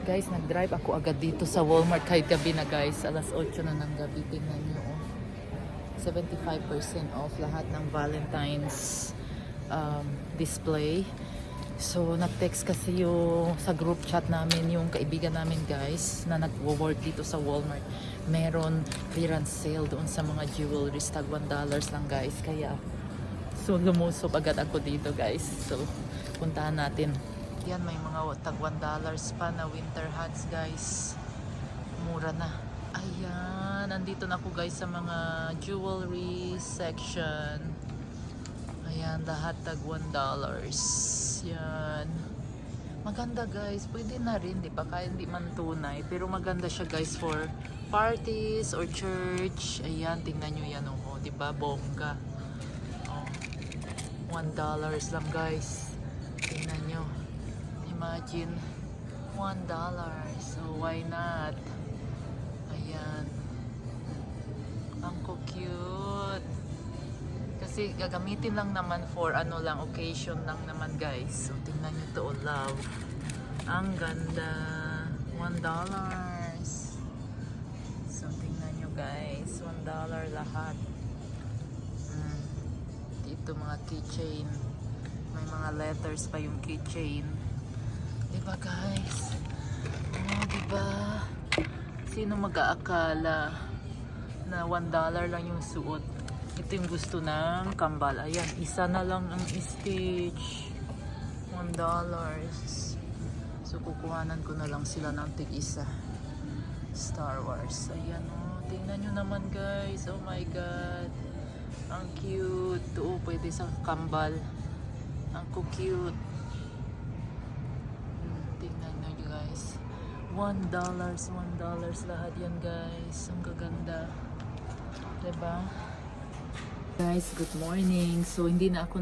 Guys, nag-drive ako agad dito sa Walmart kahit gabi na guys. Alas 8 na ng gabi. Tingnan nyo. 75% off lahat ng Valentine's display. So, nag-text kasi yung sa group chat namin yung kaibigan namin guys na nag-work dito sa Walmart. Meron clearance sale doon sa mga jewelry. Tag $1 lang guys. Kaya, so lumusob agad ako dito guys. So, puntahan natin. Yan, may mga tag $1 pa na winter hats guys. Mura na. Ayan, nandito na ako guys sa mga jewelry section. Ayan, lahat tag $1. Yan. Maganda guys, pwede na rin, di ba? Kaya hindi man tunay, pero maganda siya guys for parties or church. Ayan, tingnan nyo yan oh, di ba? Bongga. Oh, $1 lang guys. Tingnan nyo. Imagine, $1. So, why not? Ayan. Ang cute. Kasi gagamitin lang naman for ano lang, occasion lang naman guys. So, tingnan nyo to, love. Ang ganda. $1. So, tingnan nyo guys. $1 lahat. Dito mga keychain. May mga letters pa yung keychain. Diba guys? Oh, diba? Sino mag-aakala na $1 lang yung suot? Ito yung gusto ng kambal. Ayan, isa na lang ang stitch. $1. So, kukuhanan ko na lang sila ng tig-isa. Star Wars. Ayan o. Tingnan nyo naman guys. Oh my God. Ang cute. Ito pwede sa kambal. Ang cute. Tingnan nyo guys. $1 lahat yan guys. Ang gaganda. Diba? Guys, good morning. So, hindi na ako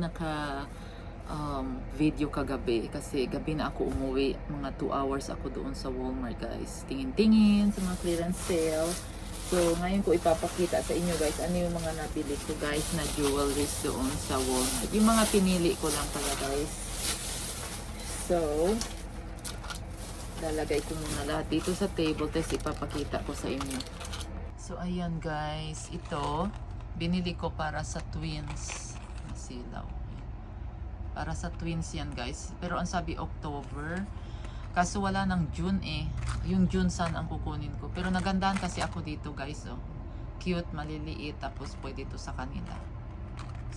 video kagabi kasi gabi na ako umuwi. Mga 2 hours ako doon sa Walmart guys. Tingin-tingin sa mga clearance sale. So, ngayon ko ipapakita sa inyo guys ano yung mga nabili ko guys na jewelries doon sa Walmart. Yung mga pinili ko lang pala guys. So, lalagay ko muna lahat dito sa table tapos ipapakita ko sa inyo. So, ayan guys. Ito, binili ko para sa twins. Masilaw. Para sa twins yan guys. Pero ang sabi October. Kaso wala ng June eh. Yung June sana ang kukunin ko. Pero nagandahan kasi ako dito guys. Oh. Cute, maliliit. Tapos pwede ito sa kanila.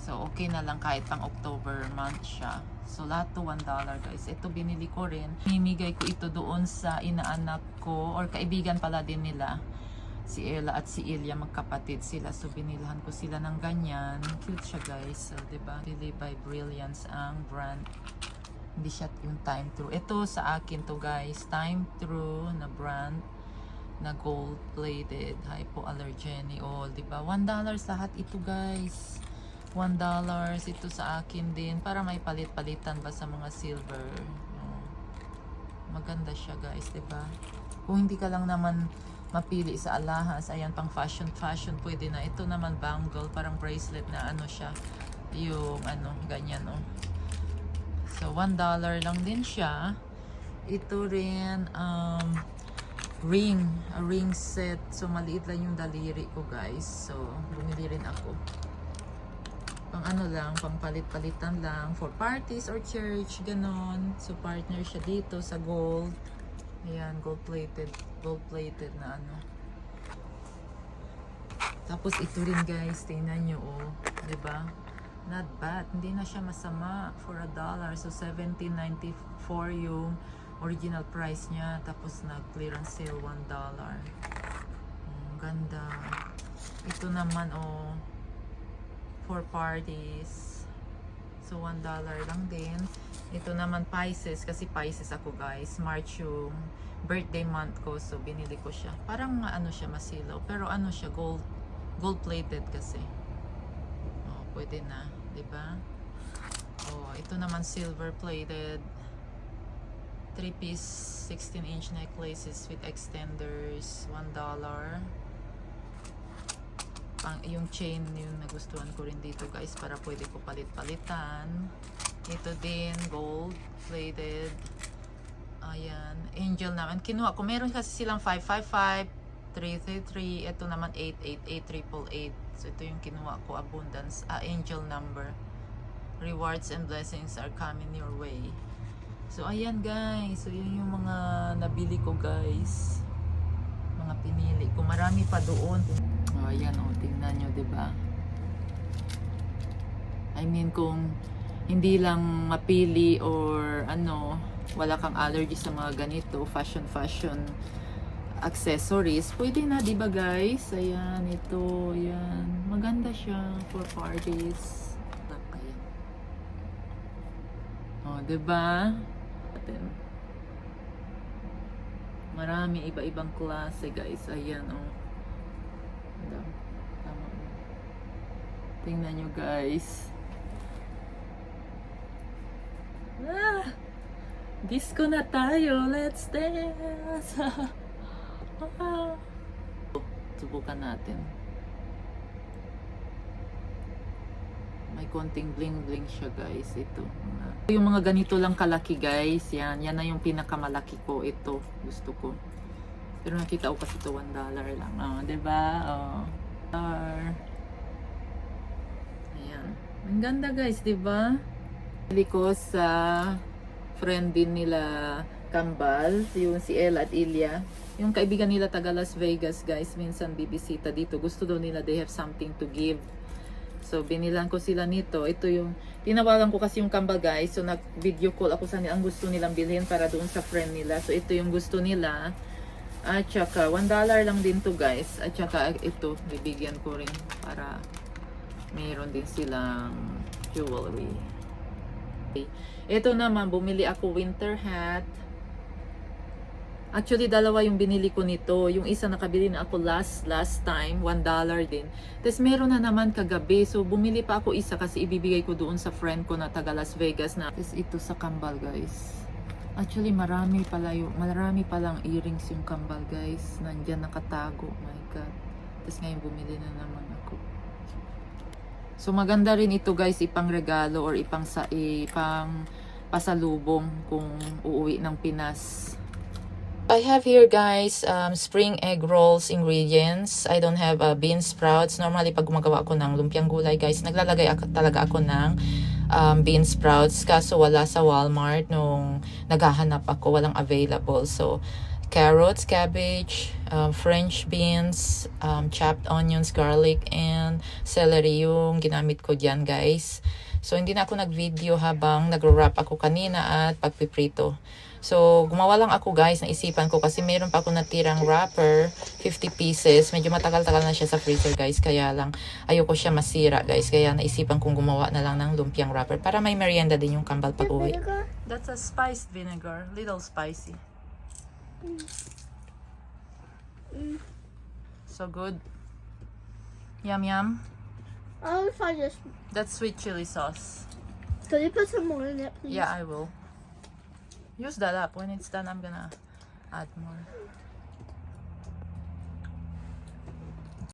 So okay na lang kahit pang October month siya. So lahat to $1 guys. Ito binili ko rin. Mimigay ko ito doon sa inaanak ko. Or kaibigan pala din nila. Si Ella at si Ilya, magkapatid sila. So, binilhan ko sila ng ganyan. Cute siya, guys. So, diba? Really by Brilliance ang brand. Hindi siya yung Time True. Ito sa akin to, guys. Time True na brand na gold-plated. Hypoallergenic oil, diba? $1 lahat ito, guys. $1. Ito sa akin din. Para may palit-palitan ba sa mga silver. Maganda siya, guys, diba? Kung hindi ka lang naman mapili sa alahas, ayan, pang fashion pwede na. Ito naman bangle, parang bracelet na ano siya, yung ano, ganyan oh. So $1 lang din siya. Ito rin ring, a ring set. So maliit lang yung daliri ko guys. So bumili rin ako. Pang ano lang, pang palit-palitan lang for parties or church, ganon. So partner siya dito sa gold. Ayan, gold-plated na ano. Tapos ito rin guys, tingnan nyo oh, 'di ba? Not bad, hindi na siya masama for $1. So $17.94 yung original price niya, tapos nag-clearance sale $1. Ganda. Ito naman oh, for parties. So $1 lang din. Ito naman Pisces, kasi Pisces ako guys. March yung birthday month ko, so binili ko siya. Parang ano siya, masilaw, pero ano siya, gold plated kasi. Oh, pwede na, 'di ba? Oh, ito naman silver plated. 3-piece 16-inch necklaces with extenders, $1. Yung chain yung nagustuhan ko rin dito guys, para pwede ko palit-palitan. Ito din gold plated Ayan, Angel naman. Kinuha ko. Meron kasi silang 555, 333. Ito naman 888, 888. So, ito yung kinuha ko. Abundance. Angel number. Rewards and blessings are coming your way. So, ayan guys. So, yun yung mga nabili ko guys. Mga pinili ko. Marami pa doon. Ayan o. Tingnan nyo, diba? I mean, kung hindi lang mapili or ano, wala kang allergy sa mga ganito, fashion accessories, pwede na, di ba guys? Ayan, ito, ayan. Maganda siya for parties. Ayan. O, di ba? Marami iba-ibang klase guys. Ayan, o. Tama. Tingnan nyo guys. Disco na tayo. Let's dance. Subukan natin. May konting bling-bling siya guys. Ito. Yung mga ganito lang kalaki guys. Yan na yung pinakamalaki ko. Ito. Gusto ko. Pero nakita ko kasi ito $1 lang. Diba? Ayan. Ang ganda guys. Diba? Bili ko sa friend din nila Kambal, yung si Ella at Ilya. Yung kaibigan nila taga Las Vegas guys, minsan bibisita dito. Gusto daw nila, they have something to give. So binilan ko sila nito. Ito yung, tinawagan ko kasi yung Kambal guys. So nag video call ako sa nila, ang gusto nilang bilhin para doon sa friend nila. So ito yung gusto nila. At saka $1 lang din to guys. At saka ito, bibigyan ko rin para mayroon din silang jewelry. Ito naman, bumili ako winter hat. Actually, dalawa yung binili ko nito. Yung isa nakabili na ako last time, $1 din. Tapos meron na naman kagabi. So, bumili pa ako isa kasi ibibigay ko doon sa friend ko na taga Las Vegas na. Tapos ito sa Kambal, guys. Actually, marami palang earrings yung Kambal, guys. Nandyan nakatago. My God. Tapos ngayon bumili na naman ako. So, maganda rin ito, guys, ipang regalo or ipang pasalubong kung uuwi ng Pinas. I have here guys spring egg rolls ingredients. I don't have bean sprouts. Normally pag gumagawa ako ng lumpiang gulay guys, naglalagay talaga ako ng bean sprouts. Kaso wala sa Walmart nung naghahanap ako, walang available. So carrots, cabbage, French beans, chopped onions, garlic, and celery yung ginamit ko dyan guys. So hindi na ako nag-video habang nagro-wrap ako kanina at pagpiprito. So, gumawa lang ako guys, naisipan ko kasi meron pa ako natirang wrapper, 50 pieces. Medyo matagal-tagal na siya sa freezer guys, kaya lang ayoko siya masira guys. Kaya naisipan kong gumawa na lang ng lumpiang wrapper para may merienda din yung Kambal pag uwi. That's a spiced vinegar, little spicy. So good. Yum yum. I'll find this. That's sweet chili sauce. Can you put some more in it, please? Yeah, I will. Use that up. When it's done, I'm gonna add more.